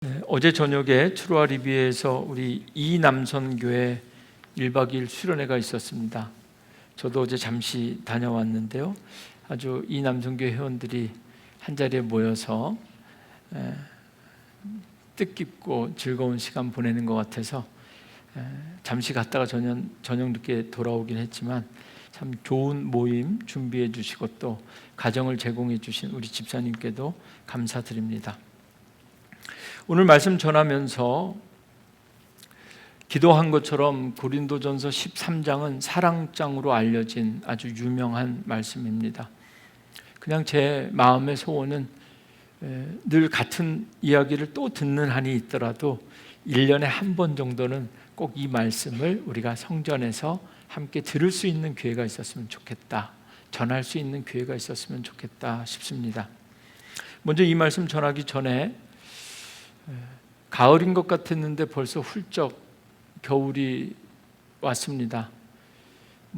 네, 어제 저녁에 트루아 리비에서 우리 이남선교회 1박 2일 수련회가 있었습니다. 저도 어제 잠시 다녀왔는데요. 아주 이남선교회 회원들이 한자리에 모여서 뜻깊고 즐거운 시간 보내는 것 같아서 잠시 갔다가 저녁 늦게 돌아오긴 했지만 참 좋은 모임 준비해 주시고 또 가정을 제공해 주신 우리 집사님께도 감사드립니다. 오늘 말씀 전하면서 기도한 것처럼 고린도전서 13장은 사랑장으로 알려진 아주 유명한 말씀입니다. 그냥 제 마음의 소원은 늘 같은 이야기를 또 듣는 한이 있더라도 1년에 한 번 정도는 꼭 이 말씀을 우리가 성전에서 함께 들을 수 있는 기회가 있었으면 좋겠다, 전할 수 있는 기회가 있었으면 좋겠다 싶습니다. 먼저 이 말씀 전하기 전에 가을인 것 같았는데 벌써 훌쩍 겨울이 왔습니다.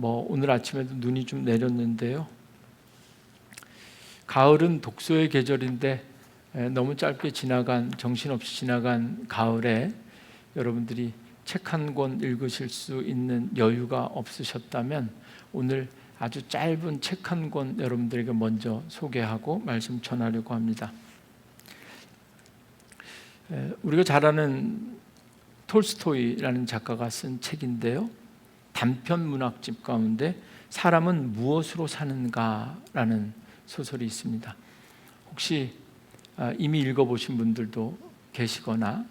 오늘 아침에도 눈이 좀 내렸는데요. 가을은 독서의 계절인데 너무 짧게 지나간, 정신없이 지나간 가을에 여러분들이 책 한 권 읽으실 수 있는 여유가 없으셨다면 오늘 아주 짧은 책 한 권 여러분들에게 먼저 소개하고 말씀 전하려고 합니다. 우리가 잘 아는 톨스토이라는 작가가 쓴 책인데요, 단편 문학집 가운데 사람은 무엇으로 사는가라는 소설이 있습니다. 혹시 이미 읽어보신 분들도 계시거나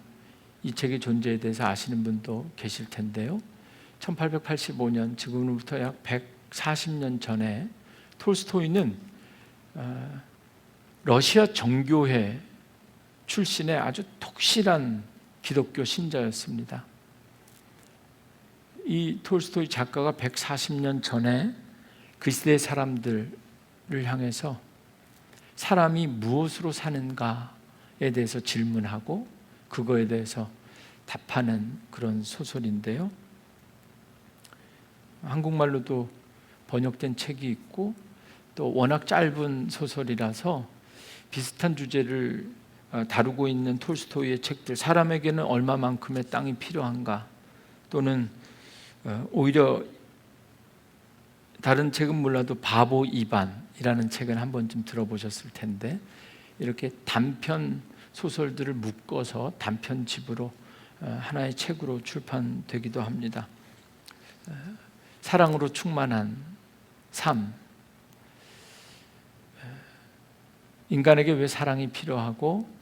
이 책의 존재에 대해서 아시는 분도 계실 텐데요, 1885년, 지금으로부터 약 140년 전에 톨스토이는 러시아 정교회 출신의 아주 독실한 기독교 신자였습니다. 이 톨스토이 작가가 140년 전에 그 시대 사람들을 향해서 사람이 무엇으로 사는가에 대해서 질문하고 그거에 대해서 답하는 그런 소설인데요, 한국말로도 번역된 책이 있고 또 워낙 짧은 소설이라서 비슷한 주제를 다루고 있는 톨스토이의 책들, 사람에게는 얼마만큼의 땅이 필요한가, 또는 오히려 다른 책은 몰라도 바보 이반이라는 책은 한 번쯤 들어보셨을 텐데, 이렇게 단편 소설들을 묶어서 단편집으로 하나의 책으로 출판되기도 합니다. 사랑으로 충만한 삶, 인간에게 왜 사랑이 필요하고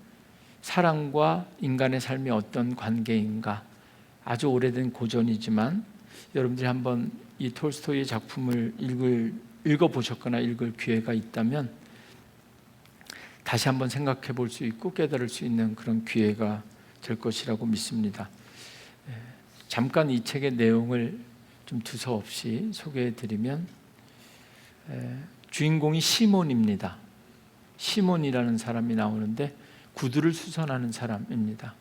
사랑과 인간의 삶이 어떤 관계인가, 아주 오래된 고전이지만 여러분들이 한번 이 톨스토이의 작품을 읽어보셨거나 읽을 기회가 있다면 다시 한번 생각해 볼 수 있고 깨달을 수 있는 그런 기회가 될 것이라고 믿습니다. 잠깐 이 책의 내용을 좀 두서없이 소개해 드리면, 주인공이 시몬입니다. 시몬이라는 사람이 나오는데 구두를 수선하는 사람입니다.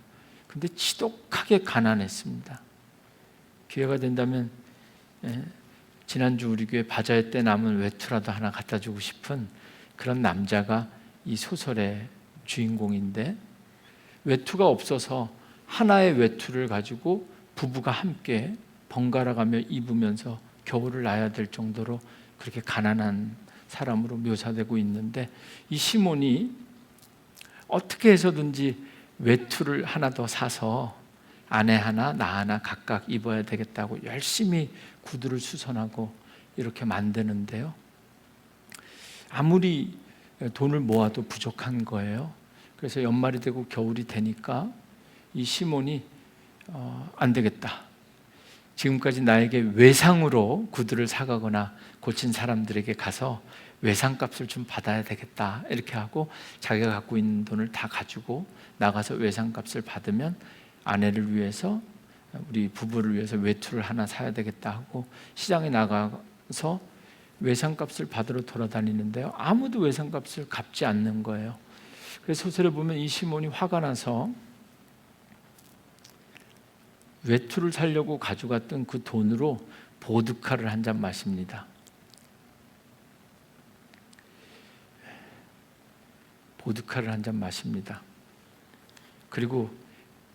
근데 지독하게 가난했습니다. 기회가 된다면 지난주 우리 교회 바자회 때 남은 외투라도 하나 갖다 주고 싶은 그런 남자가 이 소설의 주인공인데, 외투가 없어서 하나의 외투를 가지고 부부가 함께 번갈아 가며 입으면서 겨울을 나야 될 정도로 그렇게 가난한 사람으로 묘사되고 있는데, 이 시몬이 어떻게 해서든지 외투를 하나 더 사서 아내 하나 나 하나 각각 입어야 되겠다고 열심히 구두를 수선하고 이렇게 만드는데요, 아무리 돈을 모아도 부족한 거예요. 그래서 연말이 되고 겨울이 되니까 이 시몬이 안 되겠다, 지금까지 나에게 외상으로 구두를 사가거나 고친 사람들에게 가서 외상값을 좀 받아야 되겠다, 이렇게 하고 자기가 갖고 있는 돈을 다 가지고 나가서 외상값을 받으면 아내를 위해서, 우리 부부를 위해서 외투를 하나 사야 되겠다 하고 시장에 나가서 외상값을 받으러 돌아다니는데요, 아무도 외상값을 갚지 않는 거예요. 그래서 소설에 보면 이 시몬이 화가 나서 외투를 사려고 가져갔던 그 돈으로 보드카를 한 잔 마십니다. 보드카를 한 잔 마십니다. 그리고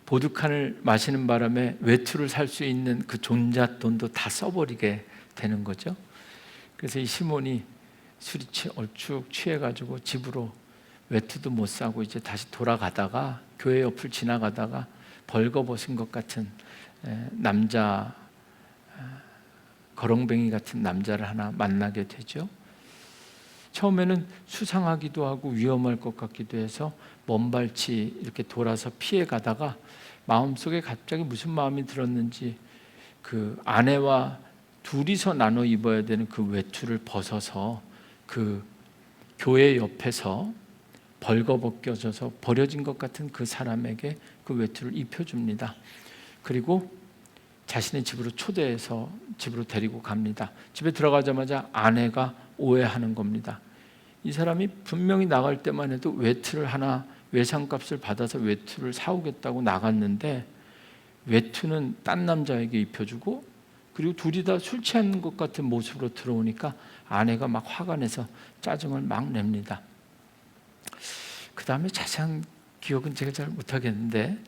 보드칸을 마시는 바람에 외투를 살 수 있는 그 종잣돈도 다 써버리게 되는 거죠. 그래서 이 시몬이 술이 얼추 취해가지고 집으로 외투도 못 사고 이제 다시 돌아가다가 교회 옆을 지나가다가 벌거벗은 것 같은 남자, 거렁뱅이 같은 남자를 하나 만나게 되죠. 처음에는 수상하기도 하고 위험할 것 같기도 해서 먼발치 이렇게 돌아서 피해 가다가 마음속에 갑자기 무슨 마음이 들었는지 그 아내와 둘이서 나눠 입어야 되는 그 외투를 벗어서 그 교회 옆에서 벌거벗겨져서 버려진 것 같은 그 사람에게 그 외투를 입혀줍니다. 그리고 자신의 집으로 초대해서 집으로 데리고 갑니다. 집에 들어가자마자 아내가 오해하는 겁니다. 이 사람이 분명히 나갈 때만 해도 외투를 하나 외상값을 받아서 외투를 사오겠다고 나갔는데 외투는 딴 남자에게 입혀주고 그리고 둘이 다 술 취한 것 같은 모습으로 들어오니까 아내가 막 화가 내서 짜증을 막 냅니다. 그 다음에 자세한 기억은 제가 잘 못하겠는데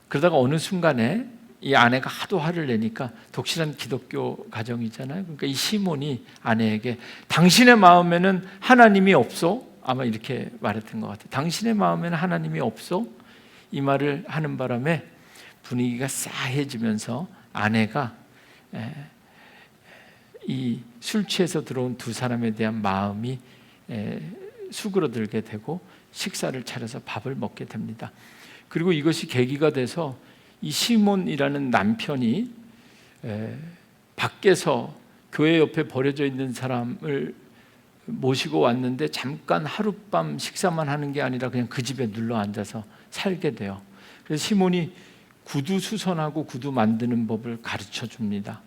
그러다가 어느 순간에 이 아내가 하도 화를 내니까 독실한 기독교 가정이잖아요. 그러니까 이 시몬이 아내에게 당신의 마음에는 하나님이 없어? 아마 이렇게 말했던 것 같아요. 당신의 마음에는 하나님이 없어? 이 말을 하는 바람에 분위기가 싸해지면서 아내가 이 술 취해서 들어온 두 사람에 대한 마음이 수그러들게 되고 식사를 차려서 밥을 먹게 됩니다. 그리고 이것이 계기가 돼서 이 시몬이라는 남편이 밖에서 교회 옆에 버려져 있는 사람을 모시고 왔는데 잠깐 하룻밤 식사만 하는 게 아니라 그냥 그 집에 눌러 앉아서 살게 돼요. 그래서 시몬이 구두 수선하고 구두 만드는 법을 가르쳐 줍니다.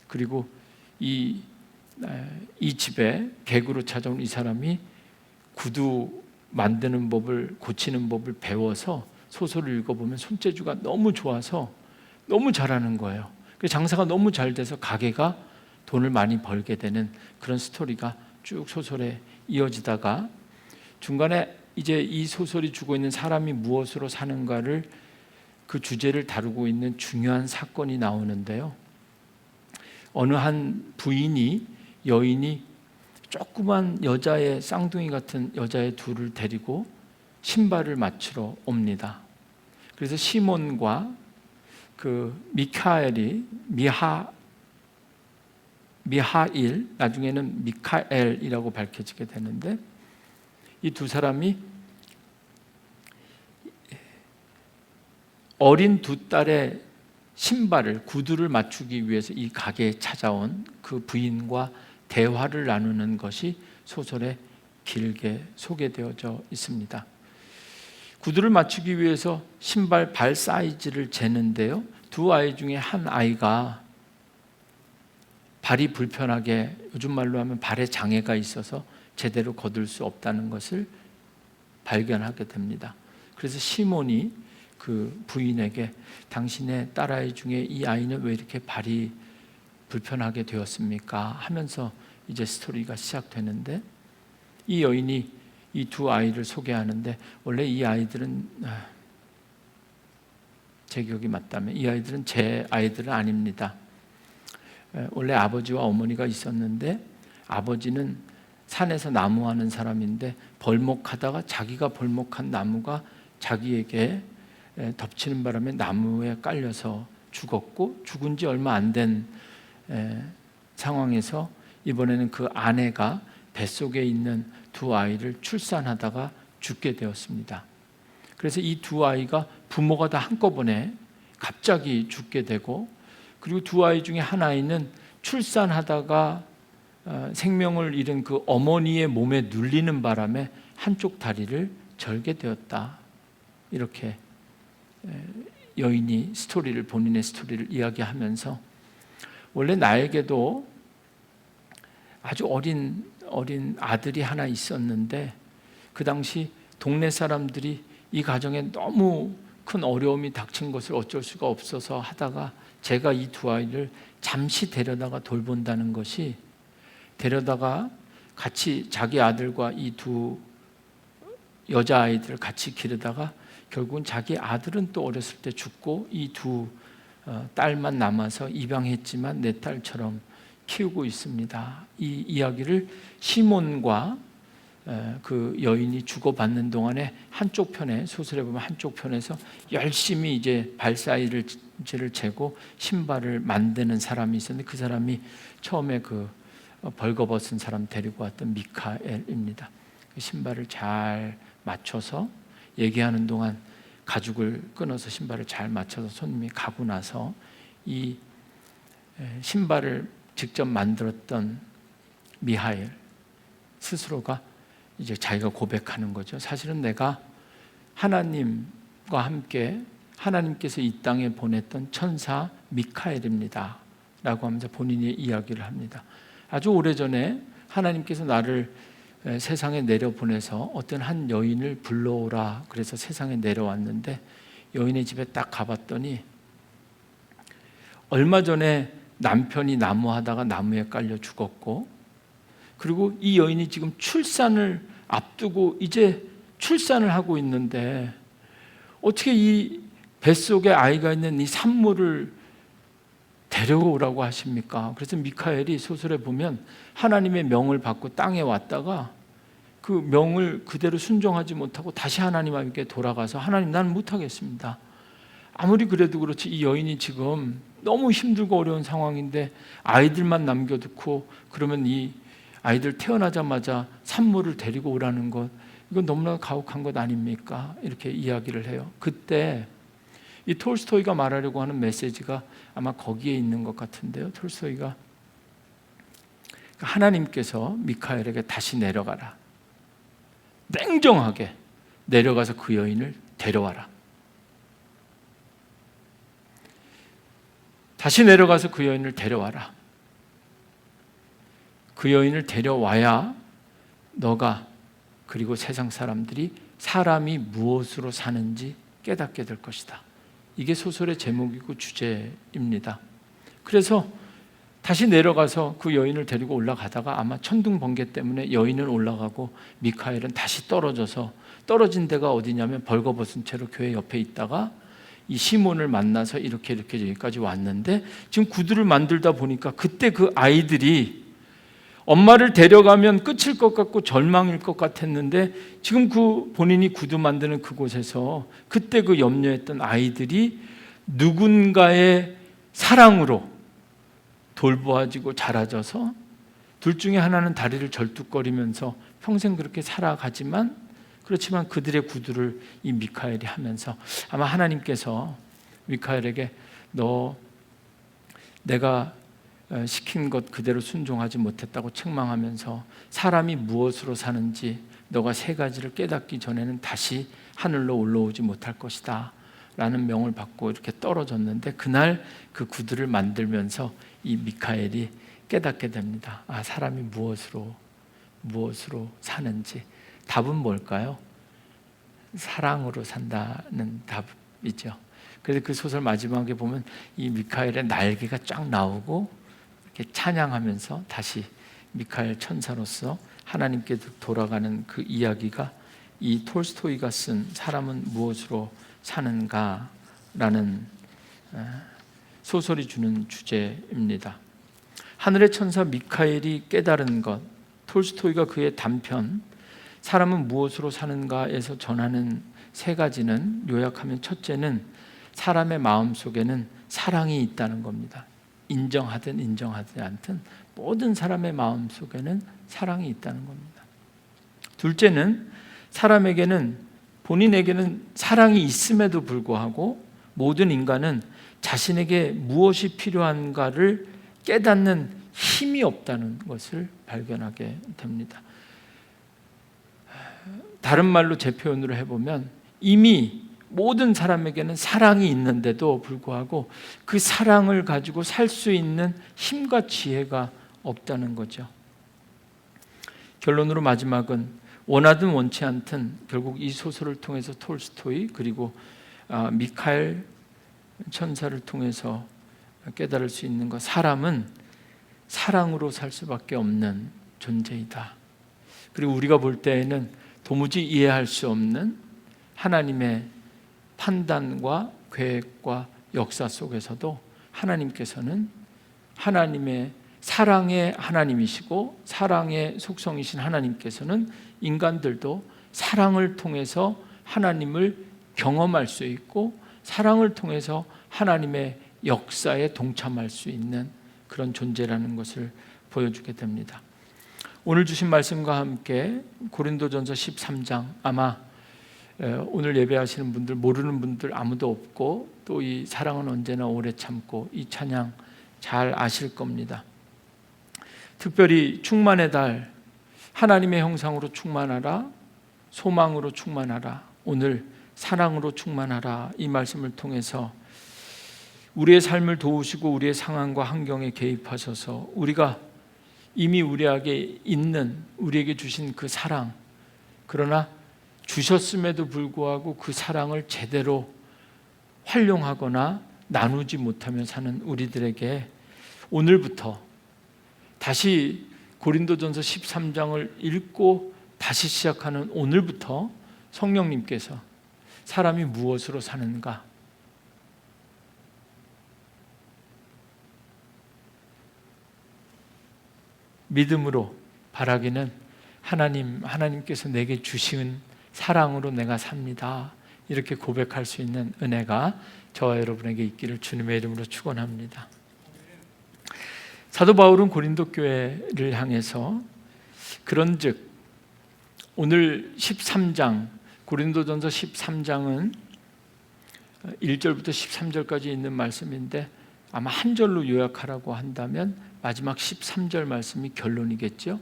그리고 이 집에 개구로 찾아온 이 사람이 구두 만드는 법을 고치는 법을 배워서 소설을 읽어보면 손재주가 너무 좋아서 너무 잘하는 거예요. 장사가 너무 잘 돼서 가게가 돈을 많이 벌게 되는 그런 스토리가 쭉 소설에 이어지다가 중간에 이제 이 소설이 주고 있는 사람이 무엇으로 사는가를 그 주제를 다루고 있는 중요한 사건이 나오는데요. 어느 한 부인이 여인이 조그만 여자의 쌍둥이 같은 여자의 둘을 데리고 신발을 맞추러 옵니다. 그래서 시몬과 그 미하일 나중에는 미카엘이라고 밝혀지게 되는데 이 두 사람이 어린 두 딸의 신발을 구두를 맞추기 위해서 이 가게에 찾아온 그 부인과 대화를 나누는 것이 소설에 길게 소개되어져 있습니다. 구두를 맞추기 위해서 신발 발 사이즈를 재는데요. 두 아이 중에 한 아이가 발이 불편하게 요즘 말로 하면 발에 장애가 있어서 제대로 걷을 수 없다는 것을 발견하게 됩니다. 그래서 시몬이 그 부인에게 당신의 딸아이 중에 이 아이는 왜 이렇게 발이 불편하게 되었습니까? 하면서 이제 스토리가 시작되는데 이 여인이 이 두 아이를 소개하는데 원래 이 아이들은 제 기억이 맞다면 이 아이들은 제 아이들은 아닙니다. 원래 아버지와 어머니가 있었는데 아버지는 산에서 나무하는 사람인데 벌목하다가 자기가 벌목한 나무가 자기에게 덮치는 바람에 나무에 깔려서 죽었고 죽은 지 얼마 안 된 상황에서 이번에는 그 아내가 뱃속에 있는 두 아이를 출산하다가 죽게 되었습니다. 그래서 이 두 아이가 부모가 다 한꺼번에 갑자기 죽게 되고 그리고 두 아이 중에 한 아이는 출산하다가 생명을 잃은 그 어머니의 몸에 눌리는 바람에 한쪽 다리를 절게 되었다. 이렇게 여인이 본인의 스토리를 이야기하면서 원래 나에게도 아주 어린 아들이 하나 있었는데 그 당시 동네 사람들이 이 가정에 너무 큰 어려움이 닥친 것을 어쩔 수가 없어서 하다가 제가 이 두 아이를 잠시 데려다가 돌본다는 것이 데려다가 같이 자기 아들과 이 두 여자아이들을 같이 기르다가 결국은 자기 아들은 또 어렸을 때 죽고 이 두 딸만 남아서 입양했지만 내 딸처럼 키우고 있습니다. 이 이야기를 시몬과 그 여인이 주고받는 동안에 한쪽 편에, 소설에 보면 한쪽 편에서 열심히 이제 발 사이즈를 재고 신발을 만드는 사람이 있었는데, 그 사람이 처음에 그 벌거벗은 사람 데리고 왔던 미카엘입니다. 그 신발을 잘 맞춰서 얘기하는 동안 가죽을 끊어서 신발을 잘 맞춰서 손님이 가고 나서 이 신발을 직접 만들었던 미하엘 스스로가 이제 자기가 고백하는 거죠. 사실은 내가 하나님과 함께 하나님께서 이 땅에 보냈던 천사 미카엘입니다 라고 하면서 본인의 이야기를 합니다. 아주 오래전에 하나님께서 나를 세상에 내려보내서 어떤 한 여인을 불러오라 그래서 세상에 내려왔는데, 여인의 집에 딱 가봤더니 얼마 전에 남편이 나무하다가 나무에 깔려 죽었고, 그리고 이 여인이 지금 출산을 앞두고 이제 출산을 하고 있는데 어떻게 이 뱃속에 아이가 있는 이 산모를 데려오라고 하십니까? 그래서 미카엘이 소설에 보면 하나님의 명을 받고 땅에 왔다가 그 명을 그대로 순종하지 못하고 다시 하나님께 돌아가서, 하나님, 나는 못하겠습니다. 아무리 그래도 그렇지 이 여인이 지금 너무 힘들고 어려운 상황인데 아이들만 남겨두고 그러면 이 아이들 태어나자마자 산모를 데리고 오라는 것, 이건 너무나 가혹한 것 아닙니까? 이렇게 이야기를 해요. 그때 이 톨스토이가 말하려고 하는 메시지가 아마 거기에 있는 것 같은데요. 톨스토이가 하나님께서 미카엘에게 다시 내려가라, 냉정하게 내려가서 그 여인을 데려와라, 다시 내려가서 그 여인을 데려와라. 그 여인을 데려와야 너가 그리고 세상 사람들이 사람이 무엇으로 사는지 깨닫게 될 것이다. 이게 소설의 제목이고 주제입니다. 그래서 다시 내려가서 그 여인을 데리고 올라가다가 아마 천둥번개 때문에 여인은 올라가고 미카엘은 다시 떨어져서, 떨어진 데가 어디냐면 벌거벗은 채로 교회 옆에 있다가 이 시몬을 만나서 이렇게 여기까지 왔는데, 지금 구두를 만들다 보니까 그때 그 아이들이 엄마를 데려가면 끝일 것 같고 절망일 것 같았는데, 지금 그 본인이 구두 만드는 그곳에서 그때 그 염려했던 아이들이 누군가의 사랑으로 돌보아지고 자라져서 둘 중에 하나는 다리를 절뚝거리면서 평생 그렇게 살아가지만, 그렇지만 그들의 구두를 이 미카엘이 하면서 아마 하나님께서 미카엘에게 너 내가 시킨 것 그대로 순종하지 못했다고 책망하면서 사람이 무엇으로 사는지 너가 세 가지를 깨닫기 전에는 다시 하늘로 올라오지 못할 것이다 라는 명을 받고 이렇게 떨어졌는데, 그날 그 구두를 만들면서 이 미카엘이 깨닫게 됩니다. 아, 사람이 무엇으로 사는지. 답은 뭘까요? 사랑으로 산다는 답이죠. 그래서 그 소설 마지막에 보면 이 미카엘의 날개가 쫙 나오고 이렇게 찬양하면서 다시 미카엘 천사로서 하나님께 돌아가는 그 이야기가 이 톨스토이가 쓴 사람은 무엇으로 사는가라는 소설이 주는 주제입니다. 하늘의 천사 미카엘이 깨달은 것, 톨스토이가 그의 단편 사람은 무엇으로 사는가에서 전하는 세 가지는, 요약하면 첫째는 사람의 마음 속에는 사랑이 있다는 겁니다. 인정하든 인정하지 않든 모든 사람의 마음 속에는 사랑이 있다는 겁니다. 둘째는 사람에게는, 본인에게는 사랑이 있음에도 불구하고 모든 인간은 자신에게 무엇이 필요한가를 깨닫는 힘이 없다는 것을 발견하게 됩니다. 다른 말로 제 표현으로 해보면 이미 모든 사람에게는 사랑이 있는데도 불구하고 그 사랑을 가지고 살 수 있는 힘과 지혜가 없다는 거죠. 결론으로 마지막은 원하든 원치 않든 결국 이 소설을 통해서 톨스토이 그리고 미카엘 천사를 통해서 깨달을 수 있는 것, 사람은 사랑으로 살 수밖에 없는 존재이다. 그리고 우리가 볼 때에는 도무지 이해할 수 없는 하나님의 판단과 계획과 역사 속에서도 하나님께서는 하나님의 사랑의 하나님이시고 사랑의 속성이신 하나님께서는 인간들도 사랑을 통해서 하나님을 경험할 수 있고 사랑을 통해서 하나님의 역사에 동참할 수 있는 그런 존재라는 것을 보여주게 됩니다. 오늘 주신 말씀과 함께 고린도전서 13장, 아마 오늘 예배하시는 분들, 모르는 분들 아무도 없고 또 이 사랑은 언제나 오래 참고 이 찬양 잘 아실 겁니다. 특별히 충만의 달, 하나님의 형상으로 충만하라, 소망으로 충만하라, 오늘 사랑으로 충만하라, 이 말씀을 통해서 우리의 삶을 도우시고 우리의 상황과 환경에 개입하셔서 우리가 이미 우리에게 있는, 우리에게 주신 그 사랑, 그러나 주셨음에도 불구하고 그 사랑을 제대로 활용하거나 나누지 못하며 사는 우리들에게 오늘부터 다시 고린도전서 13장을 읽고 다시 시작하는 오늘부터 성령님께서 사람이 무엇으로 사는가, 믿음으로 바라기는 하나님께서 내게 주신 사랑으로 내가 삽니다, 이렇게 고백할 수 있는 은혜가 저와 여러분에게 있기를 주님의 이름으로 축원합니다. 사도 바울은 고린도 교회를 향해서 그런즉, 오늘 13장, 고린도전서 13장은 1절부터 13절까지 있는 말씀인데 아마 한 절로 요약하라고 한다면 마지막 13절 말씀이 결론이겠죠.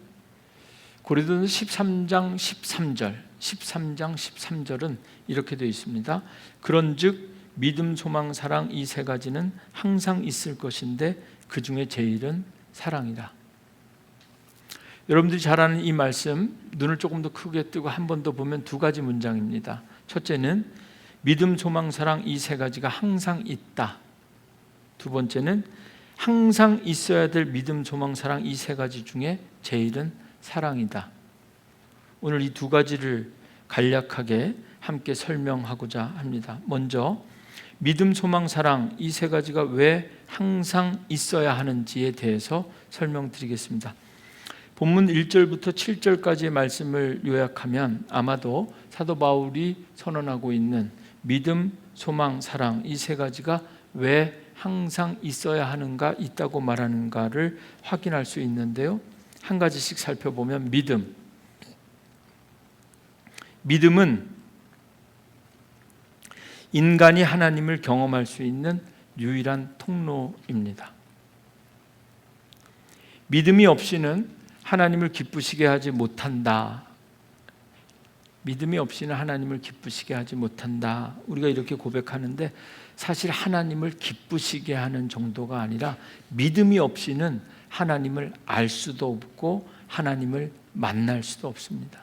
고린도전서 13장 13절은 이렇게 되어 있습니다. 그런즉 믿음, 소망, 사랑 이 세 가지는 항상 있을 것인데 그 중에 제일은 사랑이다. 여러분들이 잘 아는 이 말씀, 눈을 조금 더 크게 뜨고 한 번 더 보면 두 가지 문장입니다. 첫째는 믿음, 소망, 사랑 이 세 가지가 항상 있다. 두 번째는 항상 있어야 될 믿음, 소망, 사랑 이 세 가지 중에 제일은 사랑이다. 오늘 이 두 가지를 간략하게 함께 설명하고자 합니다. 먼저 믿음, 소망, 사랑 이 세 가지가 왜 항상 있어야 하는지에 대해서 설명드리겠습니다. 본문 1절부터 7절까지의 말씀을 요약하면 아마도 사도 바울이 선언하고 있는 믿음, 소망, 사랑 이 세 가지가 왜 항상 있어야 하는가, 있다고 말하는가를 확인할 수 있는데요. 한 가지씩 살펴보면 믿음은 인간이 하나님을 경험할 수 있는 유일한 통로입니다. 믿음이 없이는 하나님을 기쁘시게 하지 못한다. 믿음이 없이는 하나님을 기쁘시게 하지 못한다. 우리가 이렇게 고백하는데 사실 하나님을 기쁘시게 하는 정도가 아니라 믿음이 없이는 하나님을 알 수도 없고 하나님을 만날 수도 없습니다.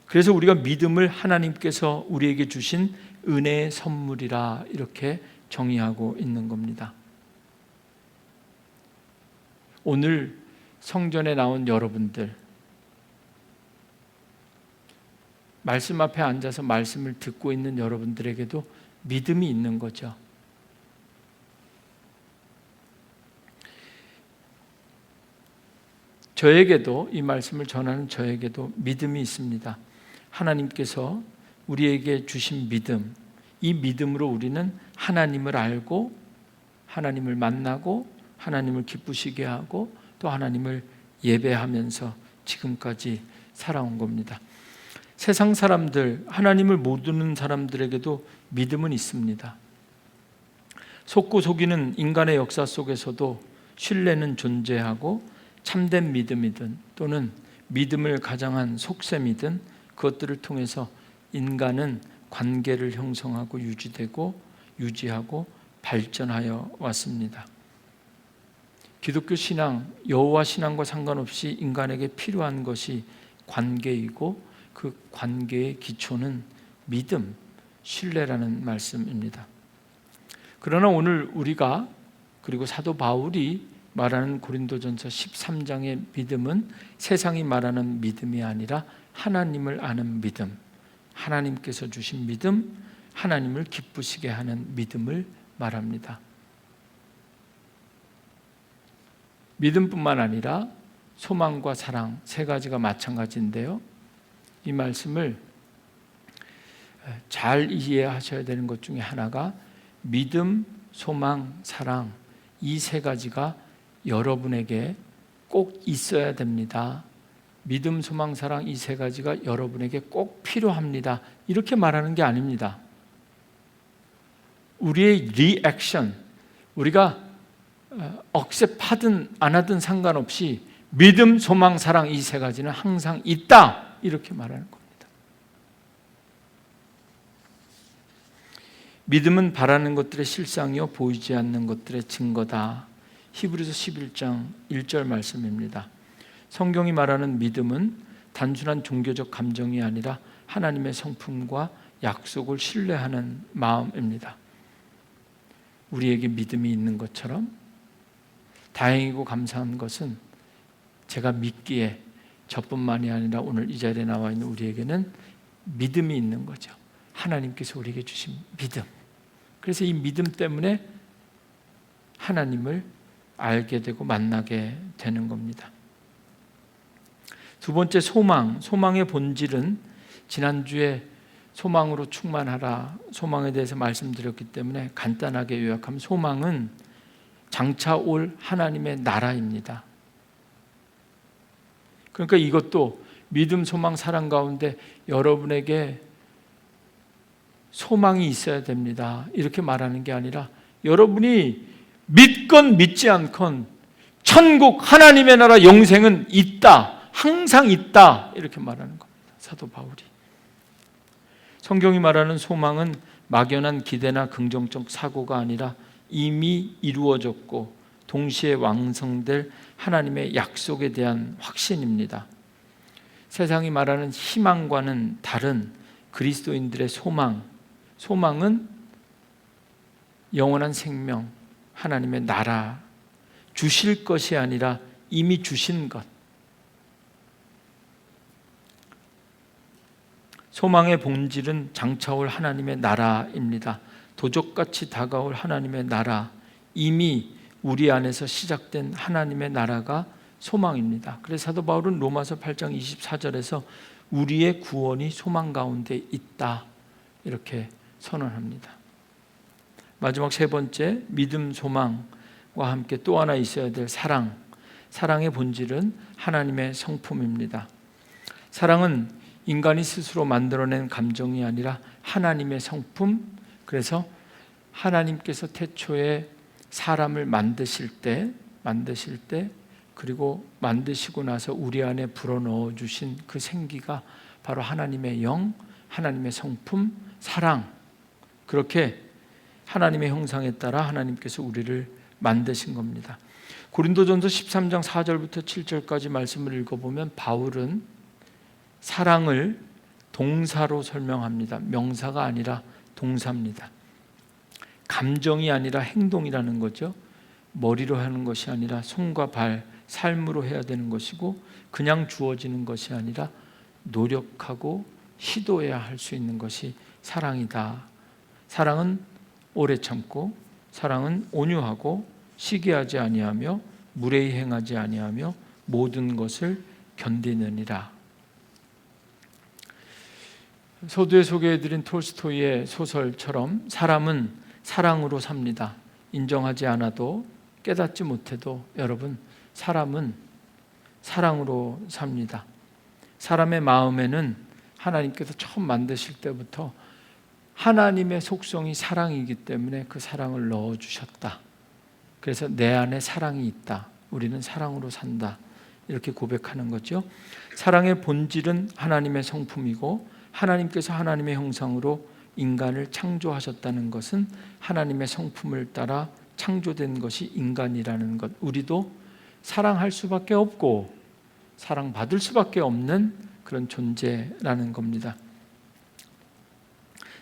그래서 우리가 믿음을 하나님께서 우리에게 주신 은혜의 선물이라 이렇게 정의하고 있는 겁니다. 오늘 성전에 나온 여러분들, 말씀 앞에 앉아서 말씀을 듣고 있는 여러분들에게도 믿음이 있는 거죠. 저에게도, 이 말씀을 전하는 저에게도 믿음이 있습니다. 하나님께서 우리에게 주신 믿음, 이 믿음으로 우리는 하나님을 알고 하나님을 만나고 하나님을 기쁘시게 하고 또 하나님을 예배하면서 지금까지 살아온 겁니다. 세상 사람들, 하나님을 모르는 사람들에게도 믿음은 있습니다. 속고 속이는 인간의 역사 속에서도 신뢰는 존재하고 참된 믿음이든 또는 믿음을 가장한 속셈이든 그것들을 통해서 인간은 관계를 형성하고 유지하고 발전하여 왔습니다. 기독교 신앙, 여호와 신앙과 상관없이 인간에게 필요한 것이 관계이고 그 관계의 기초는 믿음, 신뢰라는 말씀입니다. 그러나 오늘 우리가, 그리고 사도 바울이 말하는 고린도전서 13장의 믿음은 세상이 말하는 믿음이 아니라 하나님을 아는 믿음, 하나님께서 주신 믿음, 하나님을 기쁘시게 하는 믿음을 말합니다. 믿음뿐만 아니라 소망과 사랑 세 가지가 마찬가지인데요. 이 말씀을 잘 이해하셔야 되는 것 중에 하나가 믿음, 소망, 사랑 이 세 가지가 여러분에게 꼭 있어야 됩니다. 믿음, 소망, 사랑 이 세 가지가 여러분에게 꼭 필요합니다. 이렇게 말하는 게 아닙니다. 우리의 리액션, 우리가 억셉하든 안 하든 상관없이 믿음, 소망, 사랑 이 세 가지는 항상 있다. 이렇게 말하는 겁니다. 믿음은 바라는 것들의 실상이요 보이지 않는 것들의 증거다. 히브리서 11장 1절 말씀입니다. 성경이 말하는 믿음은 단순한 종교적 감정이 아니라 하나님의 성품과 약속을 신뢰하는 마음입니다. 우리에게 믿음이 있는 것처럼 다행이고 감사한 것은 제가 믿기에 저뿐만이 아니라 오늘 이 자리에 나와 있는 우리에게는 믿음이 있는 거죠. 하나님께서 우리에게 주신 믿음. 그래서 이 믿음 때문에 하나님을 알게 되고 만나게 되는 겁니다. 두 번째 소망. 소망의 본질은 지난주에 소망으로 충만하라, 소망에 대해서 말씀드렸기 때문에 간단하게 요약하면 소망은 장차 올 하나님의 나라입니다. 그러니까 이것도 믿음, 소망, 사랑 가운데 여러분에게 소망이 있어야 됩니다. 이렇게 말하는 게 아니라 여러분이 믿건 믿지 않건 천국, 하나님의 나라, 영생은 있다. 항상 있다. 이렇게 말하는 겁니다. 사도 바울이. 성경이 말하는 소망은 막연한 기대나 긍정적 사고가 아니라 이미 이루어졌고 동시에 완성될 하나님의 약속에 대한 확신입니다. 세상이 말하는 희망과는 다른 그리스도인들의 소망, 소망은 영원한 생명, 하나님의 나라, 주실 것이 아니라 이미 주신 것. 소망의 본질은 장차 올 하나님의 나라입니다. 도적같이 다가올 하나님의 나라, 이미 우리 안에서 시작된 하나님의 나라가 소망입니다. 그래서 사도 바울은 로마서 8장 24절에서 우리의 구원이 소망 가운데 있다 이렇게 선언합니다. 마지막 세 번째, 믿음, 소망과 함께 또 하나 있어야 될 사랑. 사랑의 본질은 하나님의 성품입니다. 사랑은 인간이 스스로 만들어낸 감정이 아니라 하나님의 성품. 그래서 하나님께서 태초에 사람을 만드실 때 그리고 만드시고 나서 우리 안에 불어넣어 주신 그 생기가 바로 하나님의 영, 하나님의 성품, 사랑. 그렇게 하나님의 형상에 따라 하나님께서 우리를 만드신 겁니다. 고린도전서 13장 4절부터 7절까지 말씀을 읽어보면 바울은 사랑을 동사로 설명합니다. 명사가 아니라 동사입니다. 감정이 아니라 행동이라는 거죠. 머리로 하는 것이 아니라 손과 발, 삶으로 해야 되는 것이고 그냥 주어지는 것이 아니라 노력하고 시도해야 할 수 있는 것이 사랑이다. 사랑은 오래 참고, 사랑은 온유하고 시기하지 아니하며 무례히 행하지 아니하며 모든 것을 견디느니라. 서두에 소개해드린 톨스토이의 소설처럼 사람은 사랑으로 삽니다. 인정하지 않아도 깨닫지 못해도 여러분, 사람은 사랑으로 삽니다. 사람의 마음에는 하나님께서 처음 만드실 때부터 하나님의 속성이 사랑이기 때문에 그 사랑을 넣어주셨다. 그래서 내 안에 사랑이 있다. 우리는 사랑으로 산다. 이렇게 고백하는 거죠. 사랑의 본질은 하나님의 성품이고 하나님께서 하나님의 형상으로 인간을 창조하셨다는 것은 하나님의 성품을 따라 창조된 것이 인간이라는 것. 우리도 사랑할 수밖에 없고 사랑받을 수밖에 없는 그런 존재라는 겁니다.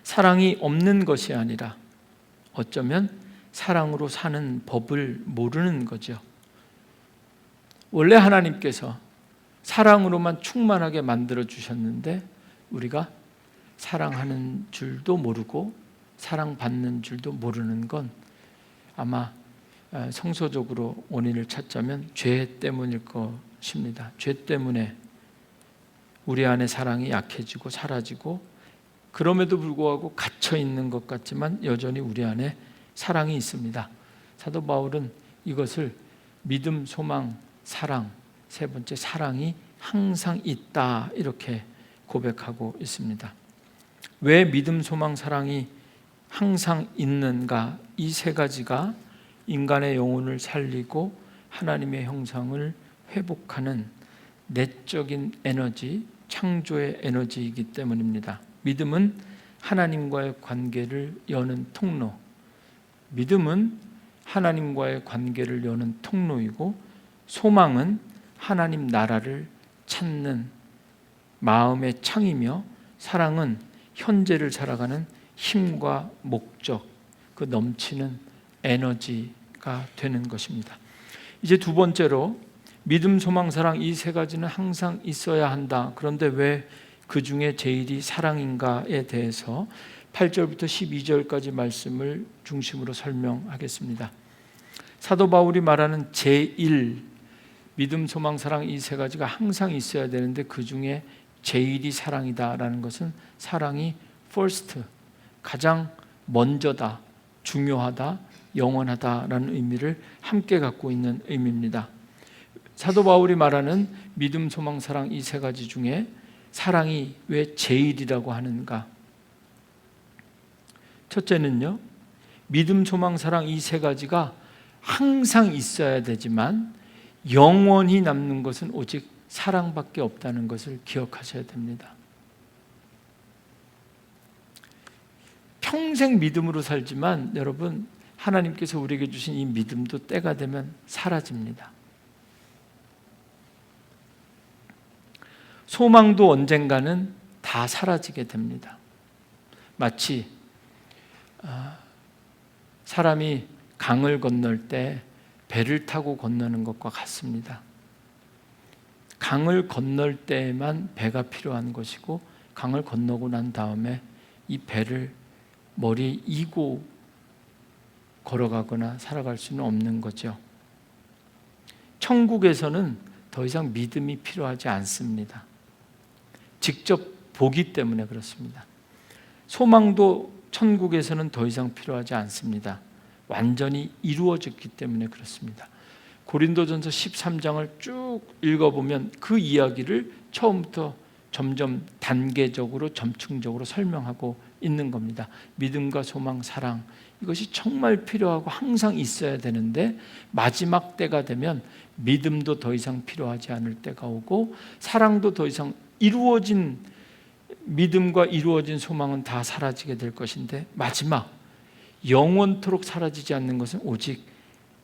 사랑이 없는 것이 아니라 어쩌면 사랑으로 사는 법을 모르는 거죠. 원래 하나님께서 사랑으로만 충만하게 만들어 주셨는데 우리가 사랑하는 줄도 모르고 사랑받는 줄도 모르는 건 아마 성서적으로 원인을 찾자면 죄 때문일 것입니다. 죄 때문에 우리 안에 사랑이 약해지고 사라지고, 그럼에도 불구하고 갇혀 있는 것 같지만 여전히 우리 안에 사랑이 있습니다. 사도 바울은 이것을 믿음, 소망, 사랑, 세 번째 사랑이 항상 있다 이렇게 고백하고 있습니다. 왜 믿음, 소망, 사랑이 항상 있는가? 이 세 가지가 인간의 영혼을 살리고 하나님의 형상을 회복하는 내적인 에너지, 창조의 에너지이기 때문입니다. 믿음은 하나님과의 관계를 여는 통로, 믿음은 하나님과의 관계를 여는 통로이고, 소망은 하나님 나라를 찾는 마음의 창이며, 사랑은 현재를 살아가는 힘과 목적, 그 넘치는 에너지가 되는 것입니다. 이제 두 번째로 믿음, 소망, 사랑 이 세 가지는 항상 있어야 한다. 그런데 왜 그 중에 제일이 사랑인가에 대해서 8절부터 12절까지 말씀을 중심으로 설명하겠습니다. 사도 바울이 말하는 제1, 믿음, 소망, 사랑 이 세 가지가 항상 있어야 되는데 그 중에 제일이 사랑이다라는 것은 사랑이 first, 가장 먼저다, 중요하다, 영원하다라는 의미를 함께 갖고 있는 의미입니다. 사도 바울이 말하는 믿음, 소망, 사랑 이 세 가지 중에 사랑이 왜 제일이라고 하는가? 첫째는요, 믿음, 소망, 사랑 이 세 가지가 항상 있어야 되지만 영원히 남는 것은 오직 사랑밖에 없다는 것을 기억하셔야 됩니다. 평생 믿음으로 살지만 여러분, 하나님께서 우리에게 주신 이 믿음도 때가 되면 사라집니다. 소망도 언젠가는 다 사라지게 됩니다. 마치 사람이 강을 건널 때 배를 타고 건너는 것과 같습니다. 강을 건널 때에만 배가 필요한 것이고, 강을 건너고 난 다음에 이 배를 머리에 이고 걸어가거나 살아갈 수는 없는 거죠. 천국에서는 더 이상 믿음이 필요하지 않습니다. 직접 보기 때문에 그렇습니다. 소망도 천국에서는 더 이상 필요하지 않습니다. 완전히 이루어졌기 때문에 그렇습니다. 고린도전서 13장을 쭉 읽어보면 그 이야기를 처음부터 점점 단계적으로 점층적으로 설명하고 있는 겁니다. 믿음과 소망, 사랑 이것이 정말 필요하고 항상 있어야 되는데 마지막 때가 되면 믿음도 더 이상 필요하지 않을 때가 오고, 사랑도 더 이상 이루어진 믿음과 이루어진 소망은 다 사라지게 될 것인데, 마지막 영원토록 사라지지 않는 것은 오직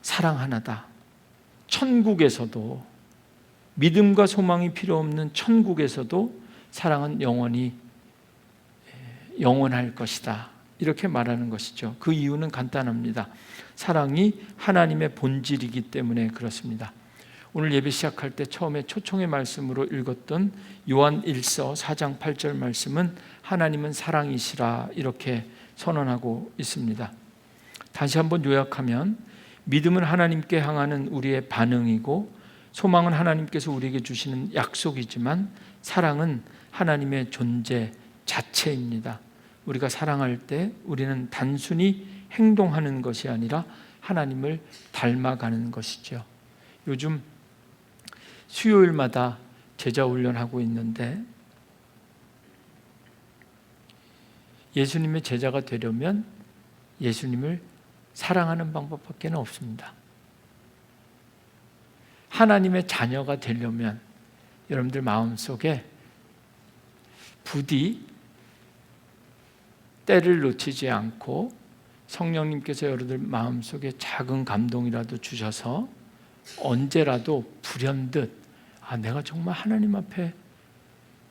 사랑 하나다. 천국에서도, 믿음과 소망이 필요 없는 천국에서도 사랑은 영원히 영원할 것이다, 이렇게 말하는 것이죠. 그 이유는 간단합니다. 사랑이 하나님의 본질이기 때문에 그렇습니다. 오늘 예배 시작할 때 처음에 초청의 말씀으로 읽었던 요한 1서 4장 8절 말씀은 하나님은 사랑이시라 이렇게 선언하고 있습니다. 다시 한번 요약하면, 믿음은 하나님께 향하는 우리의 반응이고, 소망은 하나님께서 우리에게 주시는 약속이지만, 사랑은 하나님의 존재 자체입니다. 우리가 사랑할 때 우리는 단순히 행동하는 것이 아니라 하나님을 닮아가는 것이죠. 요즘 수요일마다 제자 훈련하고 있는데, 예수님의 제자가 되려면 예수님을 사랑하는 방법밖에 없습니다. 하나님의 자녀가 되려면 여러분들 마음속에 부디 때를 놓치지 않고 성령님께서 여러분들 마음속에 작은 감동이라도 주셔서 언제라도 불현듯 내가 정말 하나님 앞에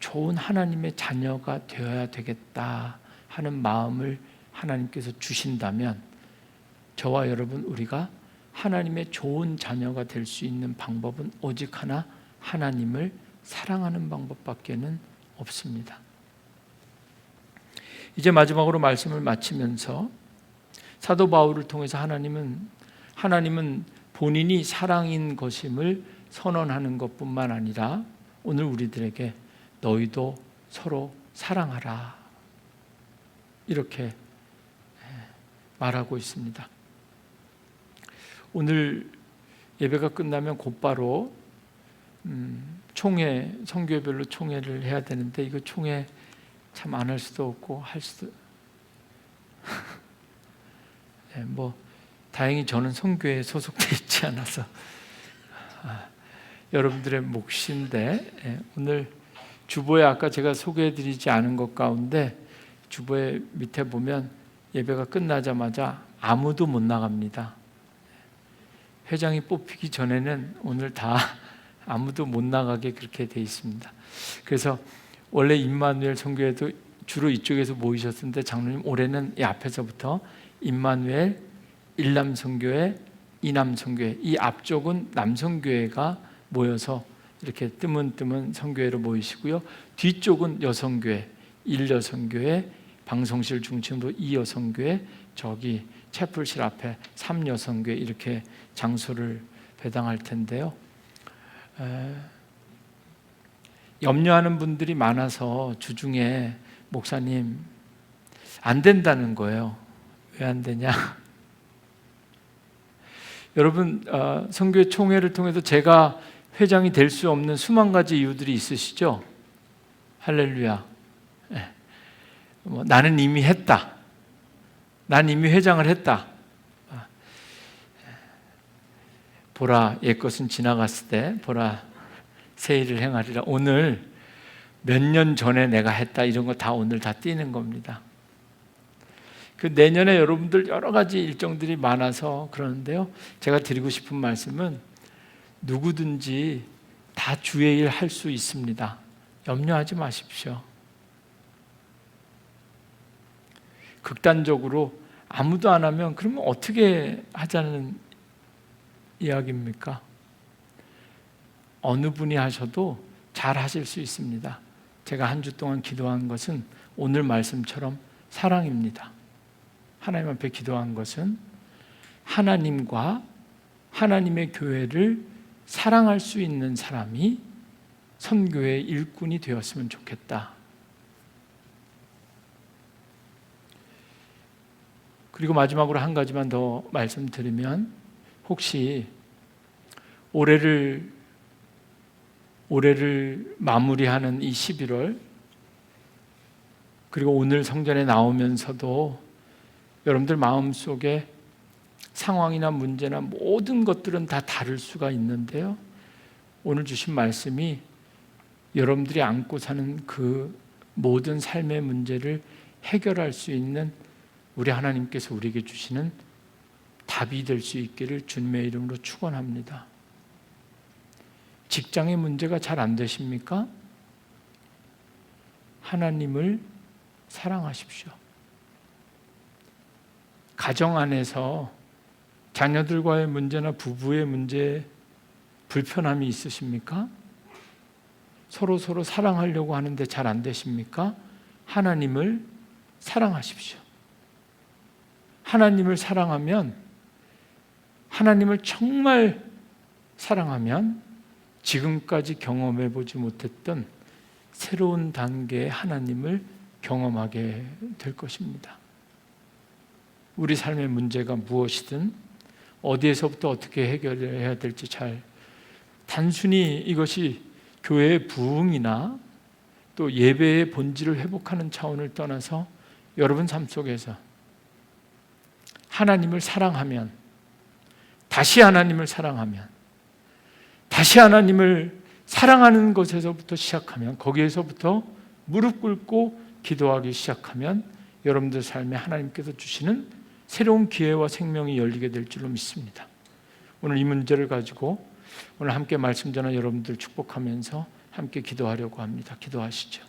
좋은 하나님의 자녀가 되어야 되겠다 하는 마음을 하나님께서 주신다면, 저와 여러분 우리가 하나님의 좋은 자녀가 될 수 있는 방법은 오직 하나, 하나님을 사랑하는 방법밖에는 없습니다. 이제 마지막으로 말씀을 마치면서 사도 바울을 통해서 하나님은 본인이 사랑인 것임을 선언하는 것뿐만 아니라 오늘 우리들에게 너희도 서로 사랑하라 이렇게 말하고 있습니다. 오늘 예배가 끝나면 곧바로 총회, 선교회별로 총회를 해야 되는데 이거 총회 참 안 할 수도 없고 할 수도 다행히 저는 선교회에 소속되어 있지 않아서 여러분들의 몫인데 오늘 주보에 아까 제가 소개해드리지 않은 것 가운데 주보에 밑에 보면 예배가 끝나자마자 아무도 못 나갑니다. 회장이 뽑히기 전에는 오늘 다 아무도 못 나가게 그렇게 돼 있습니다. 그래서 원래 임마누엘 선교회도 주로 이쪽에서 모이셨는데 장로님 올해는 이 앞에서부터 임마누엘, 일남선교회, 이남선교회 이 앞쪽은 남선교회가 모여서 이렇게 뜨문뜨문 선교회로 모이시고요. 뒤쪽은 여성교회, 일여성교회, 방송실 중심으로 이여성교회, 저기 채플실 앞에 3여성교회 이렇게 장소를 배당할 텐데요. 염려하는 분들이 많아서 주중에 목사님 안 된다는 거예요. 왜 안 되냐? 여러분 선교회 총회를 통해서 제가 회장이 될 수 없는 수만 가지 이유들이 있으시죠? 할렐루야. 나는 이미 했다. 난 이미 회장을 했다. 보라 옛것은 지나갔을 때 보라 새 일을 행하리라. 오늘 몇 년 전에 내가 했다 이런 거 다 오늘 다 띄는 겁니다. 그 내년에 여러분들 여러 가지 일정들이 많아서 그러는데요. 제가 드리고 싶은 말씀은 누구든지 다 주의 일 할 수 있습니다. 염려하지 마십시오. 극단적으로 아무도 안 하면 그러면 어떻게 하자는 이야기입니까? 어느 분이 하셔도 잘 하실 수 있습니다. 제가 한 주 동안 기도한 것은 오늘 말씀처럼 사랑입니다. 하나님 앞에 기도한 것은 하나님과 하나님의 교회를 사랑할 수 있는 사람이 선교의 일꾼이 되었으면 좋겠다. 그리고 마지막으로 한 가지만 더 말씀드리면 혹시 올해를 마무리하는 이 11월 그리고 오늘 성전에 나오면서도 여러분들 마음속에 상황이나 문제나 모든 것들은 다 다를 수가 있는데요. 오늘 주신 말씀이 여러분들이 안고 사는 그 모든 삶의 문제를 해결할 수 있는 우리 하나님께서 우리에게 주시는 답이 될 수 있기를 주님의 이름으로 축원합니다. 직장의 문제가 잘 안 되십니까? 하나님을 사랑하십시오. 가정 안에서 자녀들과의 문제나 부부의 문제, 불편함이 있으십니까? 서로 사랑하려고 하는데 잘 안 되십니까? 하나님을 사랑하십시오. 하나님을 사랑하면, 하나님을 정말 사랑하면 지금까지 경험해 보지 못했던 새로운 단계의 하나님을 경험하게 될 것입니다. 우리 삶의 문제가 무엇이든 어디에서부터 어떻게 해결해야 될지 단순히 이것이 교회의 부흥이나 또 예배의 본질을 회복하는 차원을 떠나서 여러분 삶 속에서 하나님을 사랑하면, 다시 하나님을 사랑하면, 다시 하나님을 사랑하는 것에서부터 시작하면, 거기에서부터 무릎 꿇고 기도하기 시작하면 여러분들 삶에 하나님께서 주시는 새로운 기회와 생명이 열리게 될 줄로 믿습니다. 오늘 이 문제를 가지고 오늘 함께 말씀 전한 여러분들 축복하면서 함께 기도하려고 합니다. 기도하시죠.